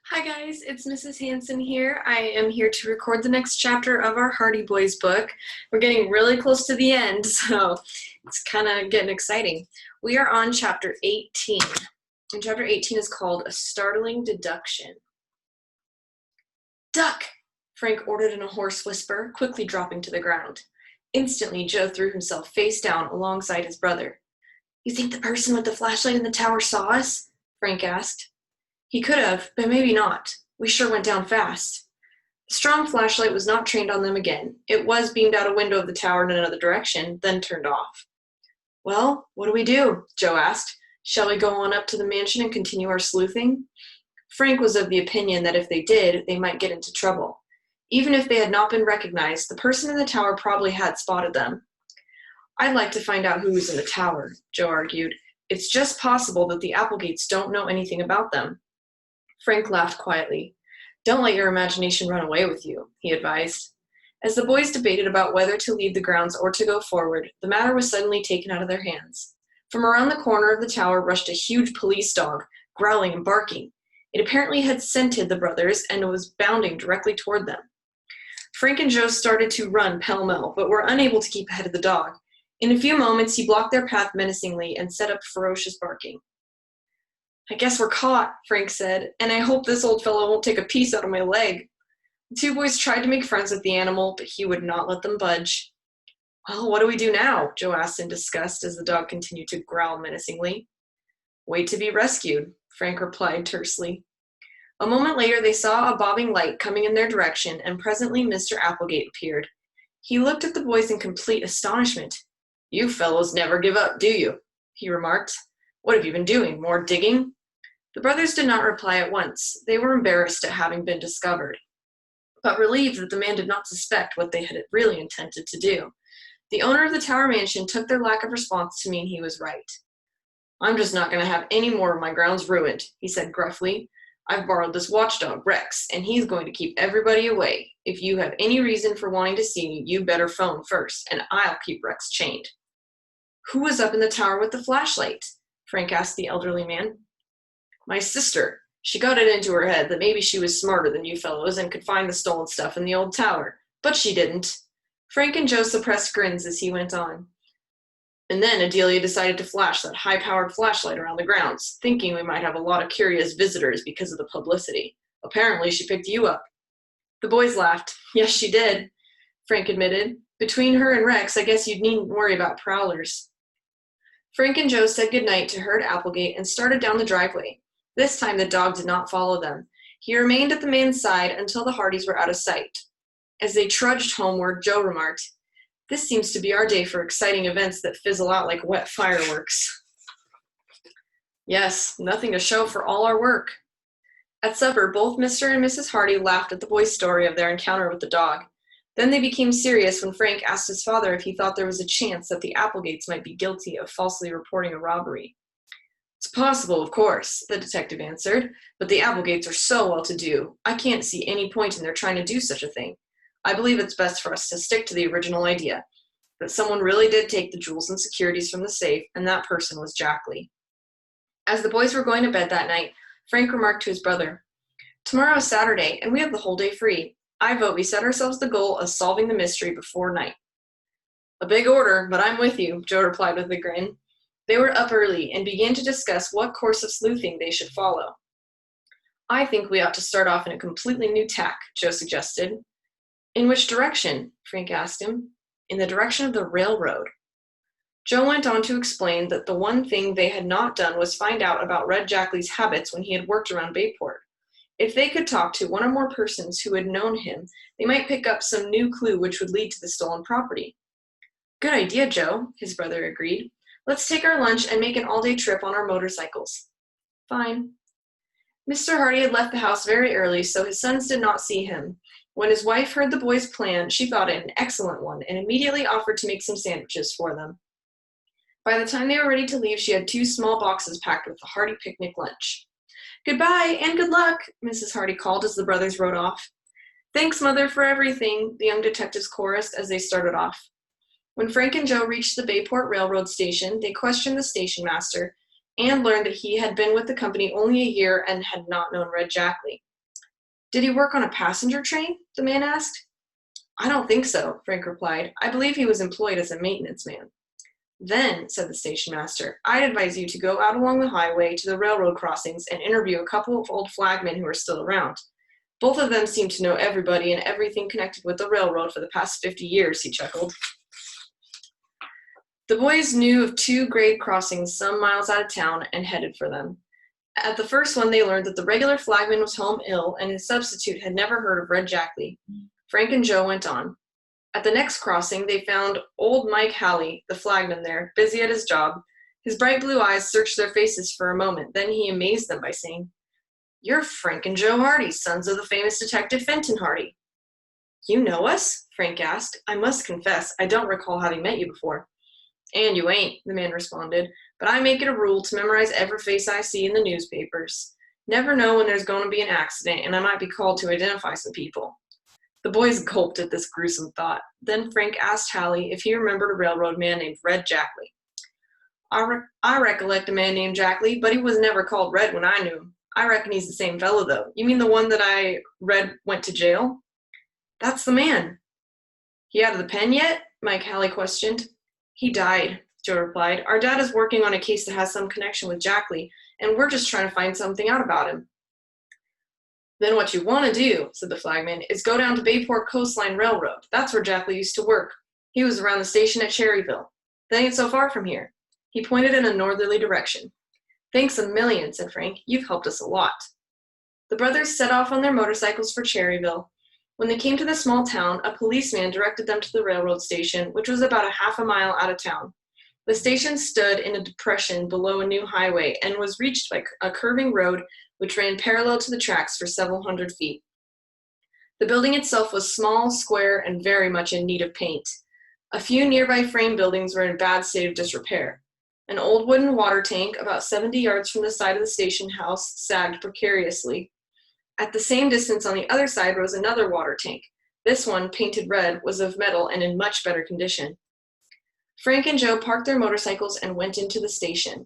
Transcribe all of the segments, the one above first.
Hi guys, it's Mrs. Hanson here. I am here to record the next chapter of our Hardy Boys book. We're getting really close to the end, so it's kind of getting exciting. We are on chapter 18, and chapter 18 is called A Startling Deduction. "Duck!" Frank ordered in a hoarse whisper, quickly dropping to the ground. Instantly, Joe threw himself face down alongside his brother. "You think the person with the flashlight in the tower saw us?" Frank asked. "He could have, but maybe not. We sure went down fast." The strong flashlight was not trained on them again. It was beamed out a window of the tower in another direction, then turned off. "Well, what do we do?" Joe asked. "Shall we go on up to the mansion and continue our sleuthing?" Frank was of the opinion that if they did, they might get into trouble. Even if they had not been recognized, the person in the tower probably had spotted them. "I'd like to find out who was in the tower," Joe argued. "It's just possible that the Applegates don't know anything about them." Frank laughed quietly. "Don't let your imagination run away with you," he advised. As the boys debated about whether to leave the grounds or to go forward, the matter was suddenly taken out of their hands. From around the corner of the tower rushed a huge police dog, growling and barking. It apparently had scented the brothers and was bounding directly toward them. Frank and Joe started to run pell-mell, but were unable to keep ahead of the dog. In a few moments, he blocked their path menacingly and set up ferocious barking. "I guess we're caught," Frank said, "and I hope this old fellow won't take a piece out of my leg." The two boys tried to make friends with the animal, but he would not let them budge. "Well, what do we do now?" Joe asked in disgust as the dog continued to growl menacingly. "Wait to be rescued," Frank replied tersely. A moment later, they saw a bobbing light coming in their direction, and presently Mr. Applegate appeared. He looked at the boys in complete astonishment. "You fellows never give up, do you?" he remarked. "What have you been doing? More digging?" The brothers did not reply at once. They were embarrassed at having been discovered, but relieved that the man did not suspect what they had really intended to do. The owner of the Tower Mansion took their lack of response to mean he was right. "I'm just not going to have any more of my grounds ruined," he said gruffly. "I've borrowed this watchdog, Rex, and he's going to keep everybody away. If you have any reason for wanting to see me, you better phone first, and I'll keep Rex chained." "Who was up in the tower with the flashlight?" Frank asked the elderly man. "My sister. She got it into her head that maybe she was smarter than you fellows and could find the stolen stuff in the old tower. But she didn't." Frank and Joe suppressed grins as he went on. "And then Adelia decided to flash that high-powered flashlight around the grounds, thinking we might have a lot of curious visitors because of the publicity. Apparently she picked you up." The boys laughed. "Yes, she did," Frank admitted. "Between her and Rex, I guess you needn't worry about prowlers." Frank and Joe said goodnight to Herd Applegate and started down the driveway. This time the dog did not follow them. He remained at the man's side until the Hardys were out of sight. As they trudged homeward, Joe remarked, "This seems to be our day for exciting events that fizzle out like wet fireworks." "Yes, nothing to show for all our work." At supper, both Mr. and Mrs. Hardy laughed at the boys' story of their encounter with the dog. Then they became serious when Frank asked his father if he thought there was a chance that the Applegates might be guilty of falsely reporting a robbery. "It's possible, of course," the detective answered, "but the Applegates are so well-to-do, I can't see any point in their trying to do such a thing. I believe it's best for us to stick to the original idea, that someone really did take the jewels and securities from the safe, and that person was Jack Lee." As the boys were going to bed that night, Frank remarked to his brother, "Tomorrow is Saturday, and we have the whole day free. I vote we set ourselves the goal of solving the mystery before night." "A big order, but I'm with you," Joe replied with a grin. They were up early and began to discuss what course of sleuthing they should follow. "I think we ought to start off in a completely new tack," Joe suggested. "In which direction?" Frank asked him. "In the direction of the railroad." Joe went on to explain that the one thing they had not done was find out about Red Jack Lee's habits when he had worked around Bayport. If they could talk to one or more persons who had known him, they might pick up some new clue which would lead to the stolen property. "Good idea, Joe," his brother agreed. "Let's take our lunch and make an all-day trip on our motorcycles." "Fine." Mr. Hardy had left the house very early, so his sons did not see him. When his wife heard the boys' plan, she thought it an excellent one and immediately offered to make some sandwiches for them. By the time they were ready to leave, she had 2 small boxes packed with the Hardy picnic lunch. "Goodbye and good luck," Mrs. Hardy called as the brothers rode off. "Thanks, Mother, for everything," the young detectives chorused as they started off. When Frank and Joe reached the Bayport Railroad station, they questioned the station master and learned that he had been with the company only a year and had not known Red Jack Lee. Did he work on a passenger train? The man asked. I don't think so, Frank replied. I believe he was employed as a maintenance man. Then, said the station master, I'd advise you to go out along the highway to the railroad crossings and interview a couple of old flagmen who are still around. Both of them seem to know everybody and everything connected with the railroad for the past 50 years, he chuckled. The boys knew of two grade crossings some miles out of town and headed for them. At the first one, they learned that the regular flagman was home ill and his substitute had never heard of Red Jackley. Frank and Joe went on. At the next crossing, they found old Mike Halley, the flagman there, busy at his job. His bright blue eyes searched their faces for a moment. Then he amazed them by saying, You're Frank and Joe Hardy, sons of the famous detective Fenton Hardy. You know us? Frank asked. I must confess, I don't recall having met you before. And you ain't, the man responded, but I make it a rule to memorize every face I see in the newspapers. Never know when there's going to be an accident, and I might be called to identify some people. The boys gulped at this gruesome thought. Then Frank asked Halley if he remembered a railroad man named Red Jackley. I recollect a man named Jackley, but he was never called Red when I knew him. I reckon he's the same fellow, though. You mean the one that I read went to jail? That's the man. He out of the pen yet? Mike Halley questioned. He died, Joe replied. Our dad is working on a case that has some connection with Jackley, and we're just trying to find something out about him. Then what you want to do, said the flagman, is go down to Bayport Coastline Railroad. That's where Jackley used to work. He was around the station at Cherryville. That ain't so far from here. He pointed in a northerly direction. Thanks a million, said Frank. You've helped us a lot. The brothers set off on their motorcycles for Cherryville. When they came to the small town, a policeman directed them to the railroad station, which was about a half a mile out of town. The station stood in a depression below a new highway and was reached by a curving road which ran parallel to the tracks for several hundred feet. The building itself was small, square, and very much in need of paint. A few nearby frame buildings were in a bad state of disrepair. An old wooden water tank, about 70 yards from the side of the station house, sagged precariously. At the same distance on the other side rose another water tank. This one, painted red, was of metal and in much better condition. Frank and Joe parked their motorcycles and went into the station.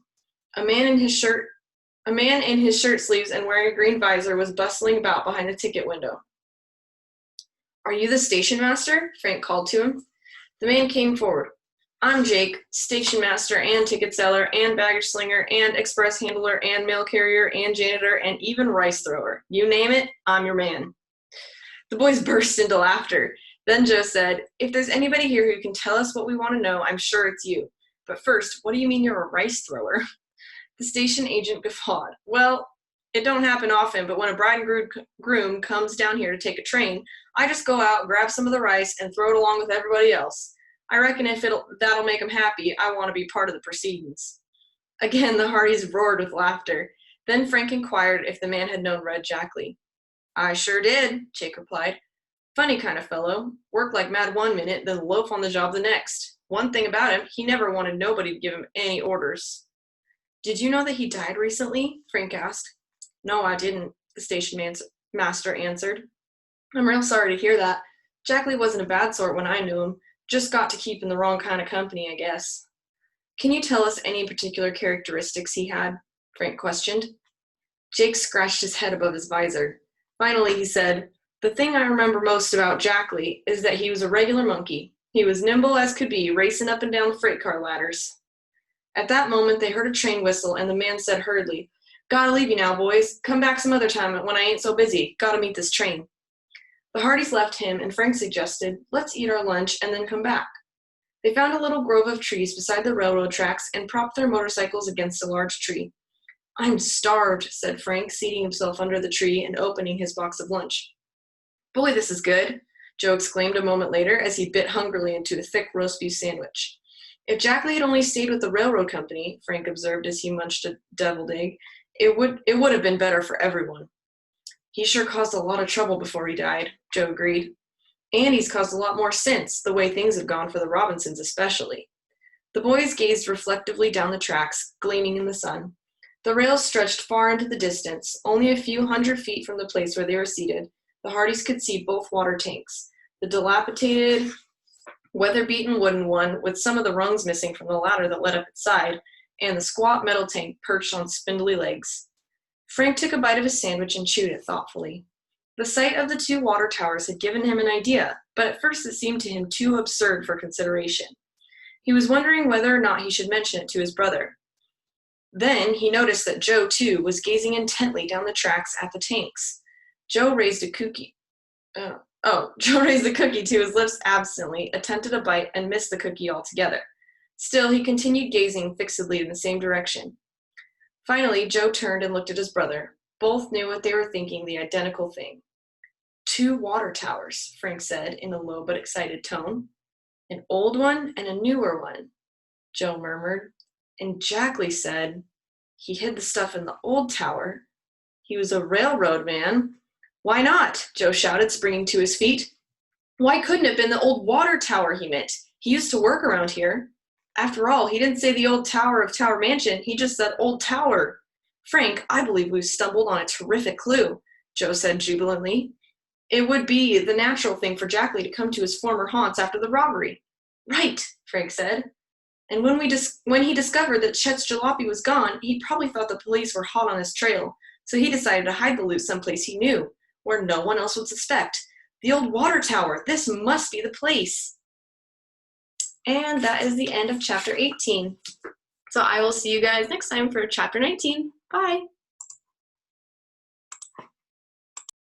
A man in his shirt sleeves and wearing a green visor was bustling about behind the ticket window. Are you the station master? Frank called to him. The man came forward. I'm Jake, station master and ticket seller and baggage slinger and express handler and mail carrier and janitor and even rice thrower. You name it, I'm your man. The boys burst into laughter. Then Joe said, if there's anybody here who can tell us what we want to know, I'm sure it's you. But first, what do you mean you're a rice thrower? The station agent guffawed. Well, it don't happen often, but when a bride and groom comes down here to take a train, I just go out, grab some of the rice, and throw it along with everybody else. I reckon if that'll make them happy, I want to be part of the proceedings. Again, the Hardys roared with laughter. Then Frank inquired if the man had known Red Jackley. I sure did, Jake replied. Funny kind of fellow. Worked like mad one minute, then loaf on the job the next. One thing about him, he never wanted nobody to give him any orders. Did you know that he died recently? Frank asked. No, I didn't, the station master answered. I'm real sorry to hear that. Jackley wasn't a bad sort when I knew him. Just got to keep in the wrong kind of company, I guess. Can you tell us any particular characteristics he had? Frank questioned. Jake scratched his head above his visor. Finally, he said, the thing I remember most about Jackley is that he was a regular monkey. He was nimble as could be, racing up and down the freight car ladders. At that moment, they heard a train whistle, and the man said hurriedly, Gotta leave you now, boys. Come back some other time when I ain't so busy. Gotta meet this train. The Hardys left him, and Frank suggested, let's eat our lunch and then come back. They found a little grove of trees beside the railroad tracks and propped their motorcycles against a large tree. I'm starved, said Frank, seating himself under the tree and opening his box of lunch. Boy, this is good, Joe exclaimed a moment later as he bit hungrily into a thick roast beef sandwich. If Jackley had only stayed with the railroad company, Frank observed as he munched a deviled egg, it would have been better for everyone. He sure caused a lot of trouble before he died, Joe agreed. And he's caused a lot more since, the way things have gone for the Robinsons especially. The boys gazed reflectively down the tracks, gleaming in the sun. The rails stretched far into the distance. Only a few hundred feet from the place where they were seated, the Hardys could see both water tanks, the dilapidated, weather-beaten wooden one with some of the rungs missing from the ladder that led up its side, and the squat metal tank perched on spindly legs. Frank took a bite of his sandwich and chewed it thoughtfully. The sight of the two water towers had given him an idea, but at first it seemed to him too absurd for consideration. He was wondering whether or not he should mention it to his brother. Then he noticed that Joe, too, was gazing intently down the tracks at the tanks. Joe raised the cookie to his lips absently, attempted a bite, and missed the cookie altogether. Still, he continued gazing fixedly in the same direction. Finally, Joe turned and looked at his brother. Both knew what they were thinking, the identical thing. 2 water towers, Frank said in a low but excited tone. An old one and a newer one, Joe murmured. And Jackley said, he hid the stuff in the old tower. He was a railroad man. Why not? Joe shouted, springing to his feet. Why couldn't it have been the old water tower he meant? He used to work around here. After all, he didn't say the old tower of Tower Mansion. He just said old tower. Frank, I believe we've stumbled on a terrific clue, Joe said jubilantly. It would be the natural thing for Jackley to come to his former haunts after the robbery. Right, Frank said. And when he discovered that Chet's jalopy was gone, he probably thought the police were hot on his trail, so he decided to hide the loot someplace he knew, where no one else would suspect. The old water tower. This must be the place. And that is the end of chapter 18. So I will see you guys next time for chapter 19. Bye.